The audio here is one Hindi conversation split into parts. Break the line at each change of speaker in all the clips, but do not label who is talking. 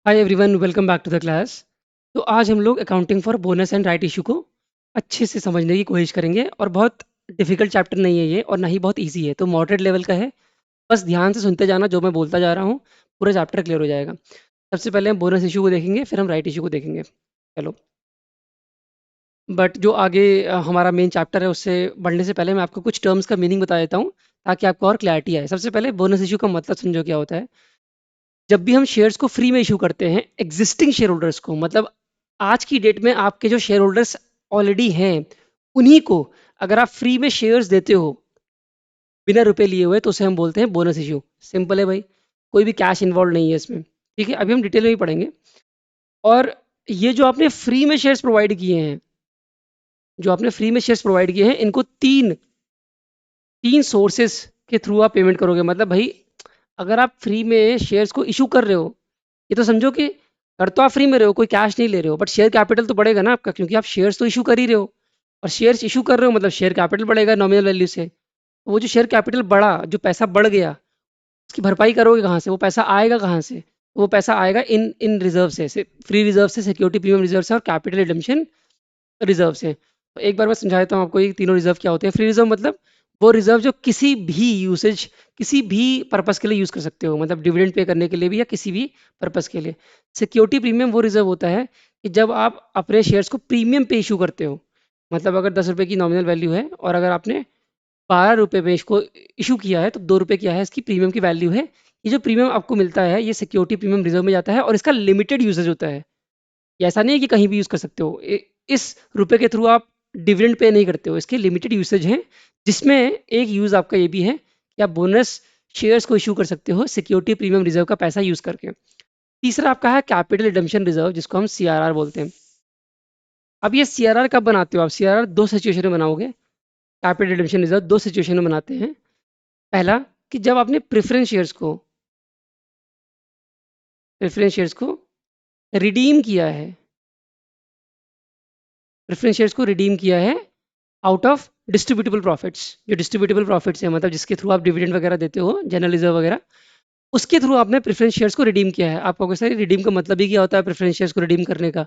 Hi everyone, welcome back to the class. तो आज हम लोग accounting for bonus and right issue को अच्छे से समझने की कोशिश करेंगे। और बहुत डिफिकल्ट चैप्टर नहीं है ये, और ना ही बहुत इजी है, तो मॉडरेट लेवल का है। बस ध्यान से सुनते जाना, जो मैं बोलता जा रहा हूँ पूरा चैप्टर क्लियर हो जाएगा। सबसे पहले हम बोनस इशू को देखेंगे, फिर हम राइट इशू को देखेंगे। चलो, बट जो आगे हमारा मेन चैप्टर है उससे बढ़ने से पहले मैं आपको कुछ टर्म्स का मीनिंग बता देता हूँ, ताकि आपको और क्लैरिटी आए। सबसे पहले बोनस इशू का मतलब समझो क्या होता है। जब भी हम शेयर्स को फ्री में इशू करते हैं एग्जिस्टिंग शेयर होल्डर्स को, मतलब आज की डेट में आपके जो शेयर होल्डर्स ऑलरेडी हैं उन्हीं को अगर आप फ्री में शेयर्स देते हो बिना रुपए लिए हुए, तो उसे हम बोलते हैं बोनस इशू। सिंपल है भाई, कोई भी कैश इन्वॉल्व नहीं है इसमें। ठीक है, अभी हम डिटेल में ही पढ़ेंगे। और ये जो आपने फ्री में शेयर्स प्रोवाइड किए हैं, जो आपने फ्री में शेयर्स प्रोवाइड किए हैं, इनको तीन तीन सोर्सेस के थ्रू आप पेमेंट करोगे। मतलब भाई, अगर आप फ्री में शेयर्स को इशू कर रहे हो, ये तो समझो कि कर तो आप फ्री में रहे हो, कोई कैश नहीं ले रहे हो, बट शेयर कैपिटल तो बढ़ेगा ना आपका, क्योंकि आप शेयर्स तो इशू कर ही रहे हो। और शेयर्स इशू कर रहे हो मतलब शेयर कैपिटल बढ़ेगा नॉमिनल वैल्यू से। वो जो शेयर कैपिटल बढ़ा, जो पैसा बढ़ गया, उसकी भरपाई करोगे कहाँ से? वो पैसा आएगा कहाँ से? वो पैसा आएगा इन इन रिजर्व से फ्री रिजर्व से, सिक्योरिटी प्रीमियम रिजर्व से, और कैपिटल रिडम्पशन रिजर्व से। तो एक बार मैं समझा देता हूँ आपको ये तीनों रिजर्व क्या होते हैं। फ्री रिजर्व मतलब वो रिजर्व जो किसी भी यूसेज, किसी भी पर्पस के लिए यूज कर सकते हो, मतलब डिविडेंड पे करने के लिए भी या किसी भी पर्पस के लिए। सिक्योरिटी प्रीमियम वो रिजर्व होता है कि जब आप अपने शेयर्स को प्रीमियम पे इशू करते हो। मतलब अगर 10 रुपए की नॉमिनल वैल्यू है और अगर आपने 12 रुपए में इसको इशू किया है, तो 2 रुपए क्या है इसकी प्रीमियम की वैल्यू है। ये जो प्रीमियम आपको मिलता है ये सिक्योरिटी प्रीमियम रिजर्व में जाता है, और इसका लिमिटेड यूसेज होता है। ये ऐसा नहीं है कि कहीं भी यूज़ कर सकते हो। इस रुपए के थ्रू आप डिविडेंड पे नहीं करते हो, इसके लिमिटेड यूसेज हैं। जिसमें एक यूज़ आपका ये भी है कि आप बोनस शेयर्स को इशू कर सकते हो सिक्योरिटी प्रीमियम रिजर्व का पैसा यूज़ करके। तीसरा आपका है कैपिटल रिडम्पशन रिजर्व, जिसको हम सीआरआर बोलते हैं। अब ये सीआरआर कब बनाते हो आप? सीआरआर दो सिचुएशन में बनाओगे। कैपिटल रिडम्पशन रिजर्व दो सिचुएशन में बनाते हैं। पहला, कि जब आपने प्रेफरेंस शेयर्स को रिडीम किया है, प्रेफरेंस शेयर्स को रिडीम किया है आउट ऑफ डिस्ट्रीब्यूटेबल प्रॉफिट्स। जो डिस्ट्रीब्यूटेबल प्रॉफिट्स है, मतलब जिसके थ्रू आप डिविडेंड वगैरह देते हो, जनरल रिजर्व वगैरह, उसके थ्रू आपने प्रेफरेंस शेयर्स को रिडीम किया है। आपको कैसे रिडीम का मतलब ही क्या होता है प्रेफरेंस शेयर्स को रिडीम करने का?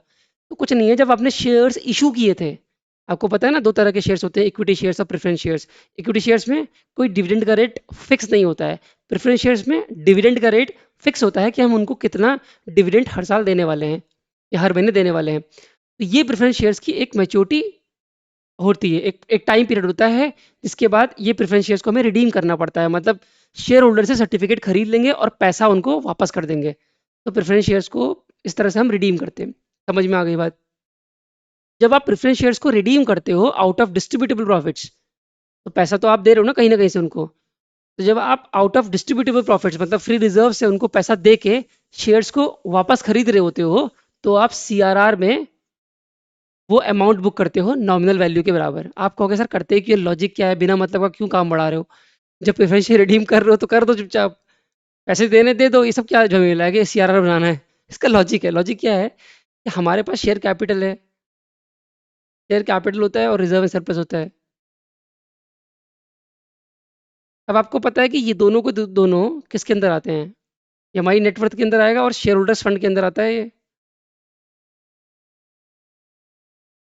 तो कुछ नहीं है, जब आपने शेयर्स इशू किए थे, आपको पता है ना, दो तरह के शेयर्स होते हैं, इक्विटी शेयर्स और प्रेफरेंस शेयर्स। इक्विटी शेयर्स में कोई डिविडेंड का रेट फिक्स नहीं होता है। प्रेफरेंस शेयर्स में डिविडेंड का रेट फिक्स होता है कि हम उनको कितना डिविडेंड हर साल देने वाले हैं या हर महीने देने वाले हैं। तो ये प्रेफरेंस शेयर्स की एक मैच्योरिटी होती है, एक एक टाइम पीरियड होता है, जिसके बाद ये प्रेफरेंस शेयर्स को हमें रिडीम करना पड़ता है। मतलब शेयर होल्डर से सर्टिफिकेट खरीद लेंगे और पैसा उनको वापस कर देंगे। तो प्रेफरेंस शेयर्स को इस तरह से हम रिडीम करते हैं। समझ में आ गई बात? जब आप प्रेफरेंस शेयर्स को रिडीम करते हो आउट ऑफ डिस्ट्रीब्यूटेबल प्रॉफिट्स, तो पैसा तो आप दे रहे हो ना कहीं से उनको। तो जब आप आउट ऑफ डिस्ट्रीब्यूटेबल प्रॉफिट्स, मतलब फ्री रिजर्व से उनको पैसा दे के शेयर्स को वापस खरीद रहे होते हो, तो आप सीआरआर में वो अमाउंट बुक करते हो नॉमिनल वैल्यू के बराबर। आप कहोगे सर करते क्यों, लॉजिक क्या है, बिना मतलब का क्यों काम बढ़ा रहे हो? जब प्रेफरेंस शेयर रिडीम कर रहे हो तो कर दो चुपचाप, पैसे देने दे दो। ये सब क्या झमेला है कि सीआरआर बनाना है? इसका लॉजिक है, लॉजिक क्या है कि हमारे पास शेयर कैपिटल है, शेयर कैपिटल होता है और रिजर्व एंड सरप्लस होता है। अब आपको पता है कि ये दोनों को दोनों किसके अंदर आते हैं? ये हमारी नेटवर्थ के अंदर आएगा और शेयर होल्डर्स फंड के अंदर आता है।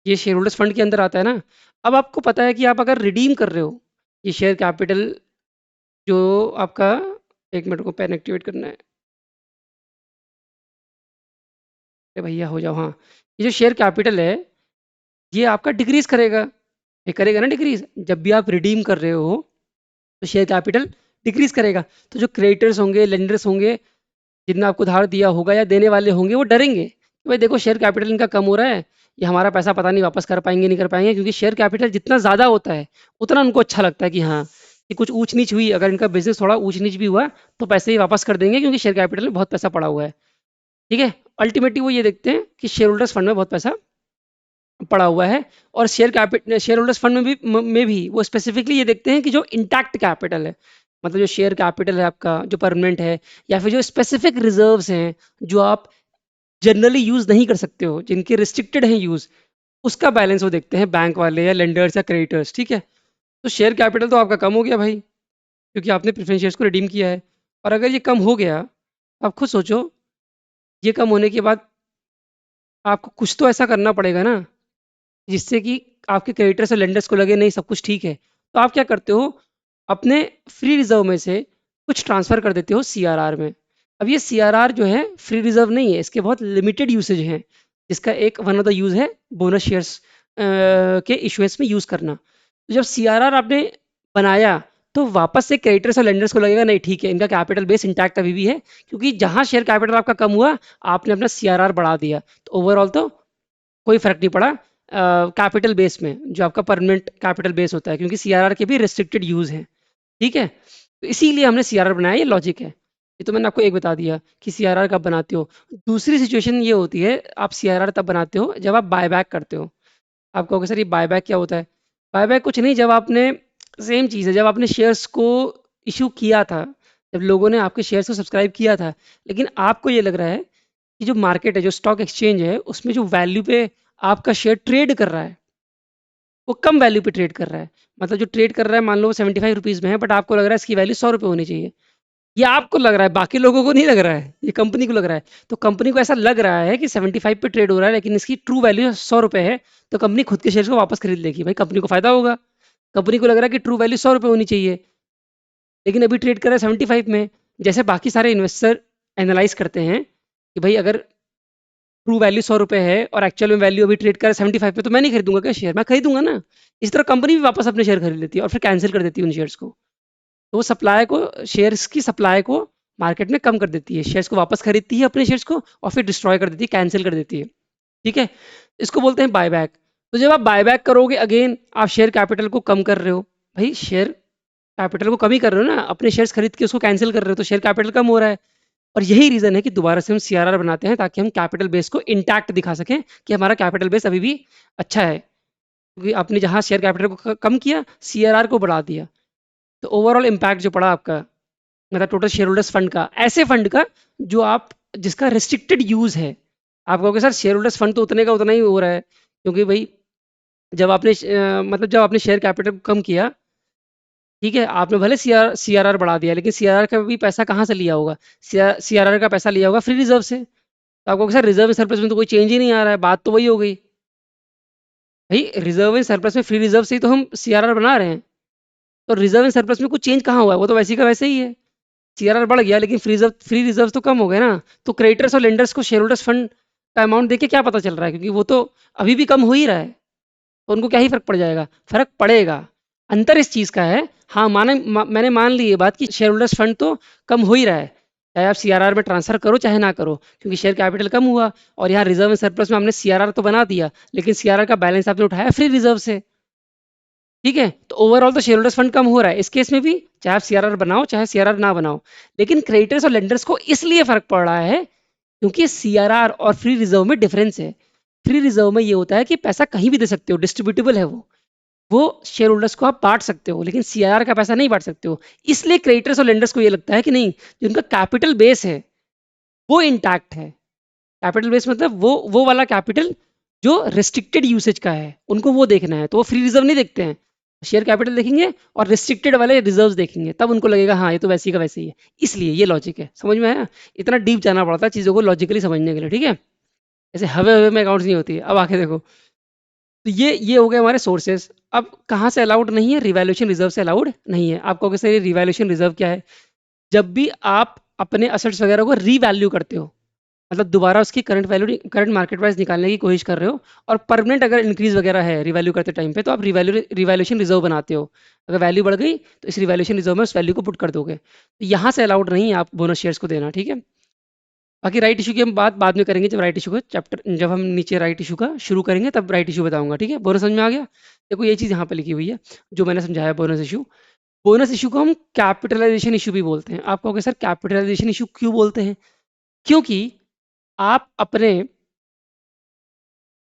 ये शेयर होल्डर्स फंड के अंदर आता है ना। अब आपको पता है कि आप अगर रिडीम कर रहे हो ये शेयर कैपिटल, जो आपका, एक मिनट को पेन एक्टिवेट करना है। अरे भैया हो जाओ, हाँ। ये जो शेयर कैपिटल है ये आपका डिक्रीज करेगा, ये करेगा ना डिक्रीज। जब भी आप रिडीम कर रहे हो तो शेयर कैपिटल डिक्रीज करेगा। तो जो क्रेडिटर्स होंगे, लेंडर्स होंगे, जितना आपको उधार दिया होगा या देने वाले होंगे, वो डरेंगे कि भाई देखो शेयर कैपिटल इनका कम हो रहा है, ये हमारा पैसा पता नहीं वापस कर पाएंगे नहीं कर पाएंगे। क्योंकि शेयर कैपिटल जितना ज़्यादा होता है उतना उनको अच्छा लगता है कि हाँ, कि कुछ ऊंच नीच हुई, अगर इनका बिजनेस थोड़ा ऊंच नीच भी हुआ तो पैसे ही वापस कर देंगे, क्योंकि शेयर कैपिटल में बहुत पैसा पड़ा हुआ है। ठीक है, अल्टीमेटली वो ये देखते हैं कि शेयर होल्डर्स फंड में बहुत पैसा पड़ा हुआ है। और शेयर होल्डर्स फंड में भी वो स्पेसिफिकली ये देखते हैं कि जो इंटैक्ट कैपिटल है, मतलब जो शेयर कैपिटल है आपका जो परमानेंट है, या फिर जो स्पेसिफिक रिजर्व्स हैं जो आप जनरली यूज नहीं कर सकते हो, जिनके रिस्ट्रिक्टेड है यूज, उसका बैलेंस वो देखते हैं बैंक वाले या लेंडर्स या क्रेडिटर्स। ठीक है, तो शेयर कैपिटल तो आपका कम हो गया भाई, क्योंकि आपने प्रेफरेंस शेयर्स को रिडीम किया है। और अगर ये कम हो गया, आप खुद सोचो, ये कम होने के बाद आपको कुछ तो ऐसा करना पड़ेगा ना जिससे कि आपके क्रेडिटर्स और लेंडर्स को लगे नहीं सब कुछ ठीक है। तो आप क्या करते हो, अपने फ्री रिजर्व में से कुछ ट्रांसफर कर देते हो सीआरआर में। अब ये सीआरआर जो है फ्री रिजर्व नहीं है, इसके बहुत लिमिटेड यूसेज हैं। इसका एक वन ऑफ द यूज है बोनस शेयर्स के इशुएंस में यूज करना। तो जब सीआरआर आपने बनाया तो वापस से क्रेडिटर्स और लेंडर्स को लगेगा नहीं ठीक है, इनका कैपिटल बेस इंटैक्ट अभी भी है, क्योंकि जहां शेयर कैपिटल आपका कम हुआ आपने अपना सीआरआर बढ़ा दिया। तो ओवरऑल तो कोई फर्क नहीं पड़ा कैपिटल बेस में, जो आपका परमानेंट कैपिटल बेस होता है, क्योंकि सीआरआर के भी रिस्ट्रिक्टेड यूज है। ठीक है, तो इसीलिए हमने सीआरआर बनाया, ये लॉजिक है। ये तो मैंने आपको एक बता दिया कि सीआरआर कब बनाते हो। दूसरी सिचुएशन ये होती है, आप सीआरआर तब बनाते हो जब आप बायबैक करते हो। आप कहोगे सर ये बायबैक क्या होता है? बायबैक कुछ नहीं, जब आपने सेम चीज़ है, जब आपने शेयर्स को इशू किया था, जब लोगों ने आपके शेयर्स को सब्सक्राइब किया था, लेकिन आपको ये लग रहा है कि जो मार्केट है, जो स्टॉक एक्सचेंज है, उसमें जो वैल्यू पे आपका शेयर ट्रेड कर रहा है वो कम वैल्यू पे ट्रेड कर रहा है। मतलब जो ट्रेड कर रहा है मान लो 75 रुपीज़ में है, बट आपको लग रहा है इसकी वैल्यू 100 रुपये होनी चाहिए। ये आपको लग रहा है, बाकी लोगों को नहीं लग रहा है, ये कंपनी को लग रहा है। तो कंपनी को ऐसा लग रहा है कि 75 पे ट्रेड हो रहा है लेकिन इसकी ट्रू वैल्यू 100 रुपये है, तो कंपनी खुद के शेयर को वापस खरीद लेगी, भाई कंपनी को फायदा होगा। कंपनी को लग रहा है कि ट्रू वैल्यू 100 रुपये होनी चाहिए, लेकिन अभी ट्रेड कर रहा है 75 में। जैसे बाकी सारे इन्वेस्टर एनालाइज करते हैं कि भाई अगर ट्रू वैल्यू 100 रुपये है और एक्चुअल में वैल्यू अभी ट्रेड कर 75 पे, तो मैं नहीं खरीदूंगा क्या शेयर, मैं खरीदूंगा ना। इस तरह कंपनी भी वापस अपने शेयर खरीद लेती है और फिर कैंसिल कर देती है उन शेयर्स को। तो वो सप्लाई को, शेयर्स की सप्लाई को मार्केट में कम कर देती है, शेयर्स को वापस खरीदती है अपने शेयर्स को और फिर डिस्ट्रॉय कर देती है, कैंसिल कर देती है। ठीक है, इसको बोलते हैं बायबैक। तो जब आप बायबैक करोगे, अगेन आप शेयर कैपिटल को कम कर रहे हो। भाई शेयर कैपिटल को कम ही कर रहे हो ना, अपने शेयर्स खरीद के उसको कैंसिल कर रहे हो, तो शेयर कैपिटल कम हो रहा है। और यही रीजन है कि दोबारा से हम सीआरआर बनाते हैं, ताकि हम कैपिटल बेस को इंटैक्ट दिखा सकें कि हमारा कैपिटल बेस अभी भी अच्छा है, क्योंकि आपने जहां शेयर कैपिटल को कम किया, सीआरआर को बढ़ा दिया। तो ओवरऑल इम्पैक्ट जो पड़ा आपका, मतलब टोटल शेयर होल्डर्स फंड का, ऐसे फंड का जो आप, जिसका रिस्ट्रिक्टेड यूज है। आप कहोगे सर शेयर होल्डर्स फंड तो उतने का उतना ही हो रहा है, क्योंकि भाई जब आपने मतलब जब आपने शेयर कैपिटल को कम किया, ठीक है, आपने भले सीआरआर बढ़ा दिया, लेकिन सीआरआर का भी पैसा कहाँ से लिया होगा? सीआरआर का पैसा लिया होगा फ्री रिजर्व से। तो आपको सर रिजर्व सरप्लस में तो कोई चेंज ही नहीं आ रहा है, बात तो वही हो गई। भाई रिजर्व सरप्लस में फ्री रिजर्व से ही तो हम सीआरआर बना रहे हैं, तो रिजर्व सरप्लस में कुछ चेंज कहाँ हुआ है? वो तो वैसे का वैसे ही है। सीआरआर बढ़ गया लेकिन फ्री रिजर्व तो कम हो गए ना। तो क्रेडिटर्स और लेंडर्स को शेयर होल्डर्स फंड का अमाउंट देख के क्या पता चल रहा है, क्योंकि वो तो अभी भी कम हो ही रहा है, तो उनको क्या ही फर्क पड़ जाएगा? फर्क पड़ेगा। अंतर इस चीज का है, हाँ मैंने मान ली ये बात कि शेयर होल्डर्स फंड तो कम हो ही रहा है, चाहे आप सीआरआर में ट्रांसफर करो चाहे ना करो, क्योंकि शेयर कैपिटल कम हुआ। और यहाँ रिजर्व एंड सरप्लस में हमने सीआरआर तो बना दिया, लेकिन सीआरआर का बैलेंस आपने उठाया फ्री रिजर्व से। ठीक है, तो ओवरऑल तो शेयर होल्डर्स फंड कम हो रहा है इस केस में भी, चाहे आप सीआरआर बनाओ चाहे सीआरआर ना बनाओ। लेकिन क्रेडिटर्स और लेंडर्स को इसलिए फर्क पड़ रहा है क्योंकि सीआरआर और फ्री रिजर्व में डिफरेंस है। फ्री रिजर्व में ये होता है कि पैसा कहीं भी दे सकते हो, डिस्ट्रीब्यूटेबल है वो शेयर होल्डर्स को आप बांट सकते हो, लेकिन सीआरआर का पैसा नहीं बांट सकते हो। इसलिए क्रेडिटर्स और लेंडर्स को ये लगता है कि नहीं, जो उनका कैपिटल बेस है वो इंटैक्ट है। कैपिटल बेस मतलब वो वाला कैपिटल जो रिस्ट्रिक्टेड यूसेज का है, उनको वो देखना है, तो वो फ्री रिजर्व नहीं देखते हैं। शेयर कैपिटल देखेंगे और रिस्ट्रिक्टेड वाले रिजर्व्स देखेंगे, तब उनको लगेगा हाँ ये तो वैसे ही का वैसे ही है। इसलिए ये लॉजिक है, समझ में आया? इतना डीप जाना पड़ता है चीज़ों को लॉजिकली समझने के लिए। ठीक है, ऐसे हवे हवे में अकाउंट्स नहीं होती है। अब आके देखो, तो ये हो गए हमारे सोर्सेस। अब कहाँ से अलाउड नहीं है? रिवैल्यूएशन रिजर्व से अलाउड नहीं है। आप कहोगे सर ये रिवैल्यूएशन रिजर्व क्या है? जब भी आप अपने असेट्स वगैरह को रीवैल्यू करते हो, मतलब दोबारा उसकी current value, current market price निकालने की कोशिश कर रहे हो, और परमानेंट अगर इंक्रीज वगैरह है रिवैल्यू करते टाइम पे, तो आप रिवैल्यूएशन रिजर्व बनाते हो। अगर वैल्यू बढ़ गई तो इस रिवैल्यूएशन रिजर्व में उस वैल्यू को पुट कर दोगे। तो यहाँ से अलाउड नहीं है आप बोनस शेयर्स को देना। ठीक है, बाकी राइट इशू की हम बात बाद में करेंगे, जब राइट इशू का चैप्टर, जब हम नीचे राइट इशू का शुरू करेंगे तब राइट इशू बताऊंगा। ठीक है, बोनस समझ में आ गया? देखो ये चीज़ यहाँ पे लिखी हुई है जो मैंने समझाया, बोनस इशू। बोनस इशू को हम कैपिटलाइजेशन इशू भी बोलते हैं। आप कहोगे सर कैपिटलाइजेशन इशू क्यों बोलते हैं? क्योंकि आप अपने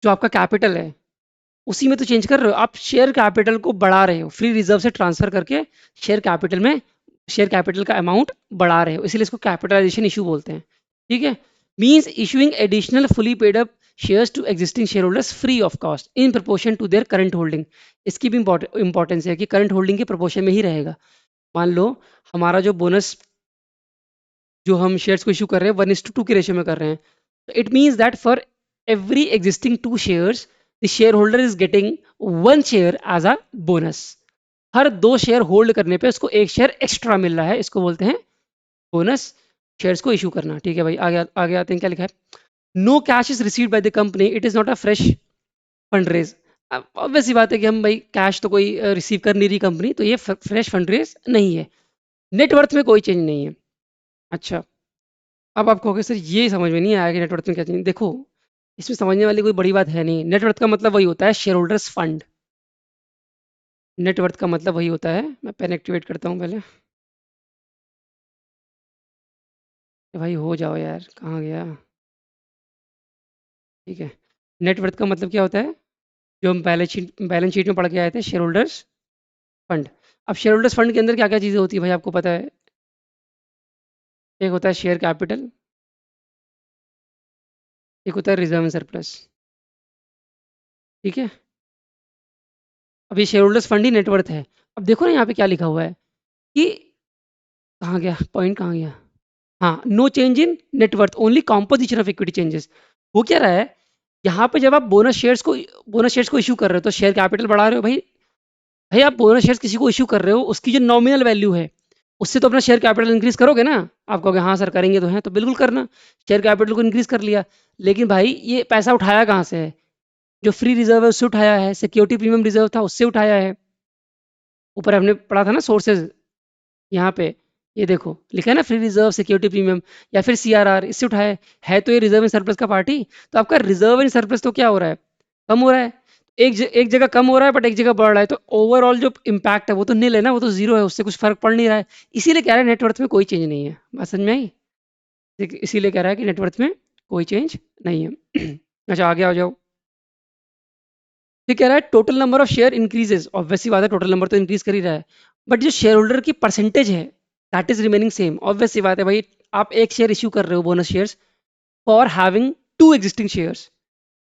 जो आपका कैपिटल है उसी में तो चेंज कर रहे हो, आप शेयर कैपिटल को बढ़ा रहे हो, फ्री रिजर्व से ट्रांसफर करके शेयर कैपिटल में शेयर कैपिटल का अमाउंट बढ़ा रहे हो, इसलिए इसको कैपिटलाइजेशन इशू बोलते हैं। ठीक है, means issuing additional fully paid up shares to existing share holders free of cost in proportion to their current holding. इसकी भी इंपॉर्टेंस है कि करंट होल्डिंग के प्रोपोर्शन में ही रहेगा। मान लो हमारा जो बोनस, जो हम शेयर्स को इशू कर रहे हैं 1:2 के रेशियो में कर रहे हैं, It means that for every existing 2 shares, the shareholder is getting 1 share as a bonus. Her 2 share hold करने पे उसको 1 शेयर एक्स्ट्रा मिल रहा है, इसको बोलते हैं बोनस शेयर्स को इशू करना। ठीक है भाई, आगे आगे आते हैं, क्या लिखा है? No cash is received by the company, it is not a fresh fund raise. अब ऑब्वियस सी बात है कि हम भाई कैश तो कोई रिसीव कर नहीं रही कंपनी, तो ये फ्रेश फंड रेज नहीं है। नेटवर्थ में कोई चेंज नहीं है। अच्छा, अब आप कहोगे सर ये समझ में नहीं आया कि नेटवर्थ में क्या चेंज। देखो, इसमें समझने वाली कोई बड़ी बात है नहीं। नेटवर्थ का मतलब वही होता है शेयर होल्डर्स फंड। नेटवर्थ का मतलब वही होता है। मैं पेन एक्टिवेट करता हूँ पहले। भाई हो जाओ यार, कहाँ गया? ठीक है, नेटवर्थ का मतलब क्या होता है? जो हम बैलेंस शीट में पढ़ के आए थे, शेयर होल्डर्स फंड। अब शेयर होल्डर्स फंड के अंदर क्या क्या चीज़ें होती है भाई, आपको पता है? एक होता है शेयर कैपिटल, एक होता है रिजर्व एंड सरप्लस। ठीक है, अब ये शेयर होल्डर्स फंड ही नेटवर्थ है। अब देखो ना यहाँ पे क्या लिखा हुआ है कि, कहाँ गया पॉइंट, कहाँ गया? हाँ, no change in net worth, only composition of equity changes. वो क्या रहा है, यहाँ पे जब आप बोनस शेयर्स को इशू कर रहे हो तो शेयर कैपिटल बढ़ा रहे हो भाई। भाई आप बोनस शेयर्स किसी को इशू कर रहे हो, उसकी जो नॉमिनल वैल्यू है उससे तो अपना शेयर कैपिटल इंक्रीज करोगे ना। आप कहोगे हाँ सर करेंगे, तो हैं तो बिल्कुल करना। शेयर कैपिटल को इंक्रीज कर लिया, लेकिन भाई ये पैसा उठाया कहाँ से है? जो फ्री रिजर्व है उससे उठाया है, सिक्योरिटी प्रीमियम रिजर्व था उससे उठाया है। ऊपर हमने पढ़ा था ना सोर्सेज, यहाँ पे ये देखो लिखा है ना, फ्री रिजर्व, सिक्योरिटी प्रीमियम या फिर सीआरआर, इससे उठाया है। तो ये रिजर्व एंड सरप्लस का पार्टी। तो आपका रिजर्व एंड सरप्लस तो क्या हो रहा है, कम हो रहा है। एक जगह कम हो रहा है बट एक जगह बढ़ रहा है, तो ओवरऑल जो इम्पैक्ट है वो तो नील है ना, वो तो जीरो है, उससे कुछ फर्क पड़ नहीं रहा है। इसीलिए कह रहा है नेटवर्थ में कोई चेंज नहीं है। बात समझ में आई? इसीलिए कह रहा है कि नेटवर्थ में कोई चेंज नहीं है। अच्छा आगे आ जाओ। फिर कह रहा है total number of share increases, obviously बात है टोटल नंबर तो इंक्रीज कर ही रहा है, बट जो शेयर होल्डर की परसेंटेज है that is remaining same. Obviously बात है भाई, आप 1 शेयर इश्यू कर रहे हो bonus shares for having 2 existing shares.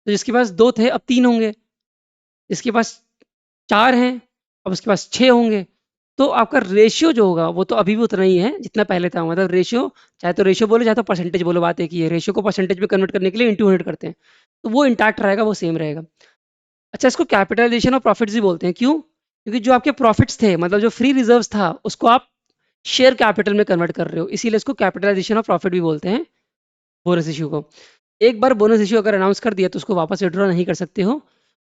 तो जिसके पास 2 थे अब 3 होंगे, जिसके पास 4 हैं अब उसके पास 6 होंगे। तो आपका रेशियो जो होगा वो तो अभी भी उतना ही है जितना पहले था। मतलब रेशियो, चाहे तो रेशियो बोलो चाहे तो परसेंटेज बोलो, बात एक ही है। रेशियो को परसेंटेज में कन्वर्ट करने के लिए इंटू 100 करते हैं, तो वो इंटैक्ट रहेगा, वो सेम रहेगा। अच्छा, इसको कैपिटलाइजेशन ऑफ प्रॉफिट्स भी बोलते हैं। क्यों? क्योंकि जो आपके प्रॉफिट्स थे, मतलब जो फ्री रिजर्व्स था, उसको आप शेयर कैपिटल में कन्वर्ट कर रहे हो, इसीलिए इसको कैपिटलाइजेशन ऑफ प्रॉफिट भी बोलते हैं बोनस इश्यू को। एक बार बोनस इश्यू अगर अनाउंस कर दिया तो उसको वापस विड्रॉ नहीं कर सकते हो।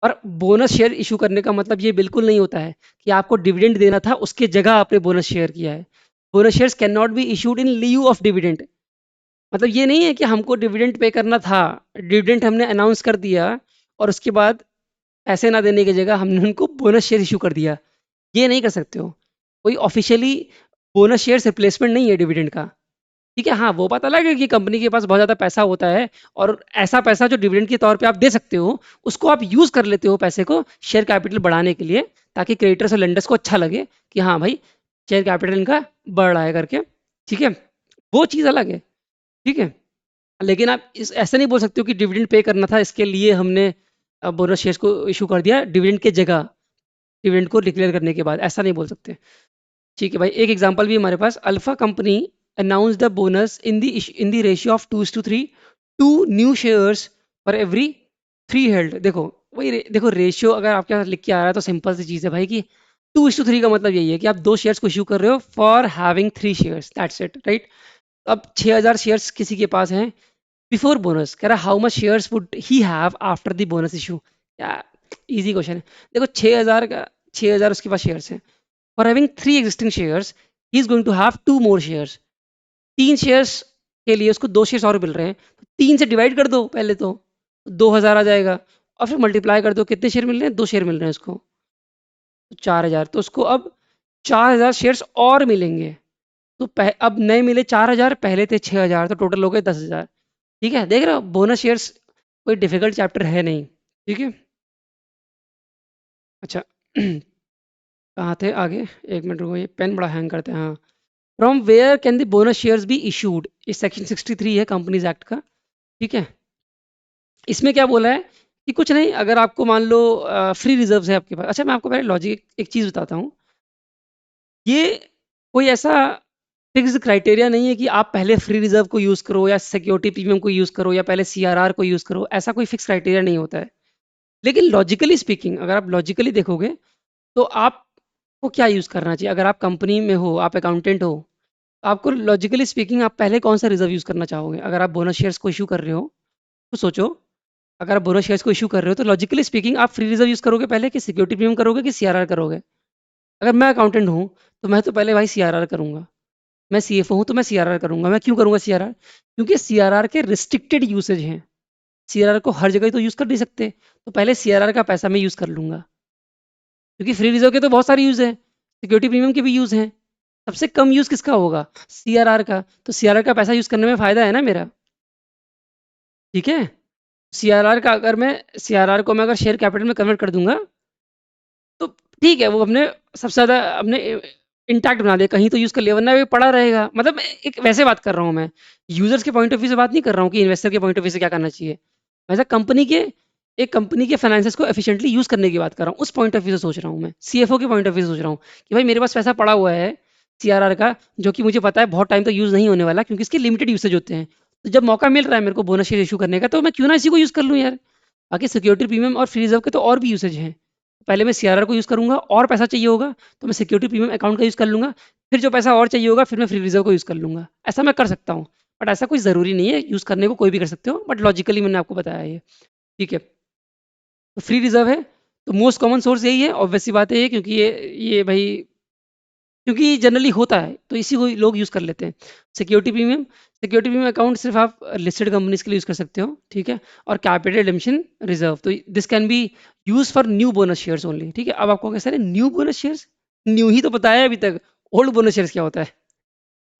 और बोनस शेयर इशू करने का मतलब ये बिल्कुल नहीं होता है कि आपको डिविडेंड देना था उसके जगह आपने बोनस शेयर किया है। Bonus shares can not be issued in Liu of dividend. मतलब ये नहीं है कि हमको डिविडेंड पे करना था, डिविडेंड हमने अनाउंस कर दिया और उसके बाद पैसे ना देने की जगह हमने उनको बोनस शेयर इशू कर दिया। ये नहीं कर सकते हो। कोई ऑफिशियली बोनस शेयर रिप्लेसमेंट नहीं है डिविडेंड का। ठीक है, हाँ वो बात अलग है कि कंपनी के पास बहुत ज़्यादा पैसा होता है और ऐसा पैसा जो डिविडेंड के तौर पे आप दे सकते हो, उसको आप यूज़ कर लेते हो पैसे को शेयर कैपिटल बढ़ाने के लिए, ताकि क्रेडिटर्स और लेंडर्स को अच्छा लगे कि हाँ भाई शेयर कैपिटल इनका बढ़ रहा है करके। ठीक है, वो चीज़ अलग है। ठीक है, लेकिन आप ऐसा नहीं बोल सकते हो कि डिविडेंड पे करना था इसके लिए हमने बोनस शेयर्स को इशू कर दिया डिविडेंड के जगह, डिविडेंड को डिक्लेयर करने के बाद, ऐसा नहीं बोल सकते। ठीक है भाई, एक एग्जांपल भी हमारे पास, alpha company announce the bonus in the ratio of 2:3, 2 new shares for every 3 held. देखो वही देखो रेशियो अगर आपके पास लिख के आ रहा है तो सिंपल सी चीज़ है भाई कि 2:3 का मतलब यही है कि आप 2 शेयर्स को इशू कर रहे हो for having 3 shares, that's it, right. अब 6,000 शेयर्स किसी के पास हैं बिफोर बोनस, कह रहा how much shares would he have after the bonus issue. क्या इजी क्वेश्चन है। देखो 6,000 का, 6,000 उसके पास शेयर्स हैं। For having 3 existing shares he is going to have 2 more shares। 3 shares के लिए उसको 2 शेयर्स और मिल रहे हैं, तो 3 से डिवाइड कर दो पहले तो 2,000 आ जाएगा, और फिर मल्टीप्लाई कर दो, कितने शेयर मिल रहे हैं, 2 शेयर मिल रहे हैं उसको, तो 4,000। तो उसको अब 4,000 शेयर्स और मिलेंगे। तो अब नए मिले 4,000, पहले थे 6,000, तो टोटल हो गए 10,000। ठीक है, देख रहे हो बोनस शेयर्स कोई डिफिकल्ट चैप्टर है नहीं। ठीक है, अच्छा। कहाँ थे आगे, एक मिनट रुको, ये पेन बड़ा हैंग करते हैं। हाँ, from where can the bonus shares be issued, इस सेक्शन 63 है कंपनीज एक्ट का। ठीक है, इसमें क्या बोला है कि कुछ नहीं, अगर आपको मान लो फ्री रिजर्व्स है आपके पास। अच्छा, मैं आपको पहले लॉजिक एक चीज़ बताता हूँ। ये कोई ऐसा फिक्स्ड क्राइटेरिया नहीं है कि आप पहले फ्री रिजर्व को यूज़ करो या सिक्योरिटी प्रीमियम को यूज़ करो या पहले सीआरआर को यूज़ करो, ऐसा कोई फिक्स क्राइटेरिया नहीं होता है। लेकिन लॉजिकली स्पीकिंग अगर आप लॉजिकली देखोगे तो आपको क्या यूज़ करना चाहिए? अगर आप कंपनी में हो, आप अकाउंटेंट हो, आपको लॉजिकली स्पीकिंग आप पहले कौन सा रिजर्व यूज़ करना चाहोगे? अगर आप बोनस शेयर्स को इश्यू कर रहे हो तो सोचो, अगर आप बोनस शेयर्स को इश्यू कर रहे हो तो लॉजिकली स्पीकिंग आप फ्री रिजर्व यूज़ करोगे पहले कि सिक्योरिटी प्रीमियम करोगे कि सीआरआर करोगे? अगर मैं अकाउंटेंट हूँ तो मैं तो पहले भाई सीआरआर करूँगा। मैं सीएफओ हूँ तो मैं सीआरआर करूँगा। मैं क्यों करूँगा सीआरआर? क्योंकि सीआरआर के रिस्ट्रिक्टेड यूसेज हैं। सीआरआर को हर जगह तो यूज़ कर नहीं सकते, तो पहले सीआरआर का पैसा मैं यूज़ कर लूँगा। क्योंकि फ्री रिज़र्व के तो बहुत सारे यूज़ हैं, सिक्योरिटी प्रीमियम के भी यूज़ हैं। सबसे कम यूज़ किसका होगा? सीआरआर का। तो सीआरआर का पैसा यूज़ करने में फ़ायदा है ना मेरा, ठीक है? सीआरआर को मैं अगर शेयर कैपिटल में कन्वर्ट कर दूँगा, तो ठीक है, वो अपने सबसे ज़्यादा अपने इंटैक्ट बना दे, कहीं तो यूज़ कर लिया, वरना ये पड़ा रहेगा। मतलब एक वैसे बात कर रहा हूँ मैं, यूज़र्स के पॉइंट ऑफ व्यू से बात नहीं कर रहा हूँ कि इन्वेस्टर के पॉइंट ऑफ व्यू से क्या करना चाहिए। वैसे एक कंपनी के फाइनेंसेस को एफिशिएंटली यूज़ करने की बात कर रहा हूँ, उस पॉइंट ऑफ व्यू से सोच रहा हूँ मैं। सीएफओ के पॉइंट ऑफ व्यू से सोच रहा हूँ कि भाई मेरे पास पैसा पड़ा हुआ है सीआरआर का, जो कि मुझे पता है बहुत टाइम तक यूज़ नहीं होने वाला क्योंकि इसके लिमिटेड यूसेज होते हैं। तो जब मौका मिल रहा है मेरे को बोनस शेयर इश्यू करने का, तो मैं क्यों ना इसी को यूज़ कर लूँ यार। बाकी सिक्योरिटी प्रीमियम और फ्री रिजर्व के तो और भी यूसेज हैं। पहले मैं सीआरआर को यूज़ करूँगा और पैसा चाहिए होगा तो मैं सिक्योरिटी प्रीमियम अकाउंट का यूज़ कर लूँगा। फिर जो पैसा और चाहिए होगा फिर मैं फ्री रिजर्व को यूज़ कर लूँगा। ऐसा मैं कर सकता हूँ। बट ऐसा कोई ज़रूरी नहीं है, यूज़ करने को कोई भी कर सकते हो, बट लॉजिकली मैंने आपको बताया ये। ठीक है? तो फ्री रिजर्व है, तो मोस्ट कॉमन सोर्स यही है, ऑब्वियस सी बात है ये, क्योंकि ये भाई क्योंकि जनरली होता है तो इसी को लोग यूज़ कर लेते हैं। सिक्योरिटी प्रीमियम अकाउंट सिर्फ आप लिस्टेड कंपनीज के लिए यूज़ कर सकते हो, ठीक है? और कैपिटल रिडेम्पशन रिजर्व, तो this can be use for new bonus shares only, ठीक है? अब आपको कैसे न्यू बोनस शेयर्स, न्यू ही तो बताया है अभी तक। ओल्ड बोनस शेयर्स क्या होता है?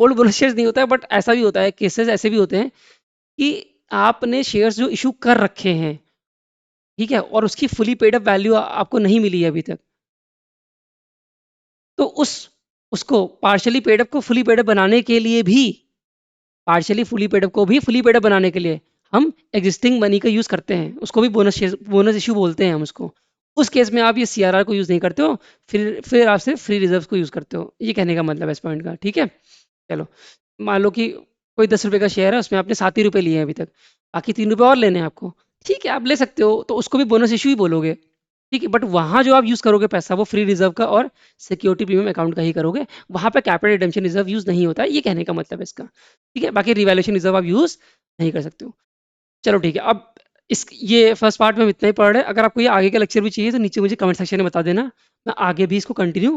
ओल्ड बोनस शेयर्स नहीं होता है, बट ऐसा भी होता है, केसेस ऐसे भी होते हैं कि आपने शेयर्स जो इशू कर रखे हैं, ठीक है, और उसकी फुली पेड अप वैल्यू आपको नहीं मिली है अभी तक, तो उसको पार्शियली पेड अप को फुली पेड अप बनाने के लिए भी, फुली पेड अप बनाने के लिए हम एग्जिस्टिंग मनी का यूज़ करते हैं, उसको भी बोनस इशू बोलते हैं हम उसको। उस केस में आप ये सीआरआर को यूज़ नहीं करते हो, फिर आप सिर्फ फ्री रिजर्व को यूज़ करते हो, ये कहने का मतलब है इस पॉइंट का, ठीक है? चलो, मान लो कि कोई 10 रुपए का शेयर है, उसमें आपने 7 ही रुपए लिए हैं अभी तक, बाकी 3 रुपए और लेने हैं आपको, ठीक है, आप ले सकते हो, तो उसको भी बोनस इशू ही बोलोगे, ठीक है? बट वहाँ जो आप यूज़ करोगे पैसा, वो फ्री रिजर्व का और सिक्योरिटी प्रीमियम अकाउंट का ही करोगे, वहाँ पे कैपिटल रिडेम्पशन रिजर्व यूज़ नहीं होता है, ये कहने का मतलब है इसका, ठीक है? बाकी रिवैल्यूएशन रिजर्व आप यूज़ नहीं कर सकते हो। चलो ठीक है, अब इस ये फर्स्ट पार्ट में हम इतना ही पढ़ रहे हैं, अगर आपको ये आगे का लेक्चर भी चाहिए तो नीचे मुझे कमेंट सेक्शन में बता देना, मैं आगे भी इसको कंटिन्यू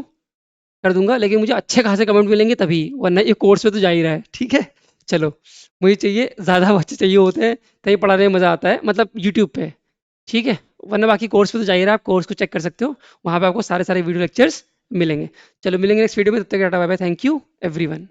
कर दूंगा, लेकिन मुझे अच्छे खासे कमेंट मिलेंगे तभी, वरना ये कोर्स में तो जा ही रहा है, ठीक है? चलो, मुझे चाहिए ज़्यादा बच्चे चाहिए होते हैं तभी पढ़ाने में मज़ा आता है, मतलब यूट्यूब पे, ठीक है? वरना बाकी कोर्स पे तो जा ही रहा है, आप कोर्स को चेक कर सकते हो, वहाँ पे आपको सारे सारे वीडियो लेक्चर्स मिलेंगे। चलो मिलेंगे नेक्स्ट वीडियो में, तब तक tata bye bye, thank you everyone.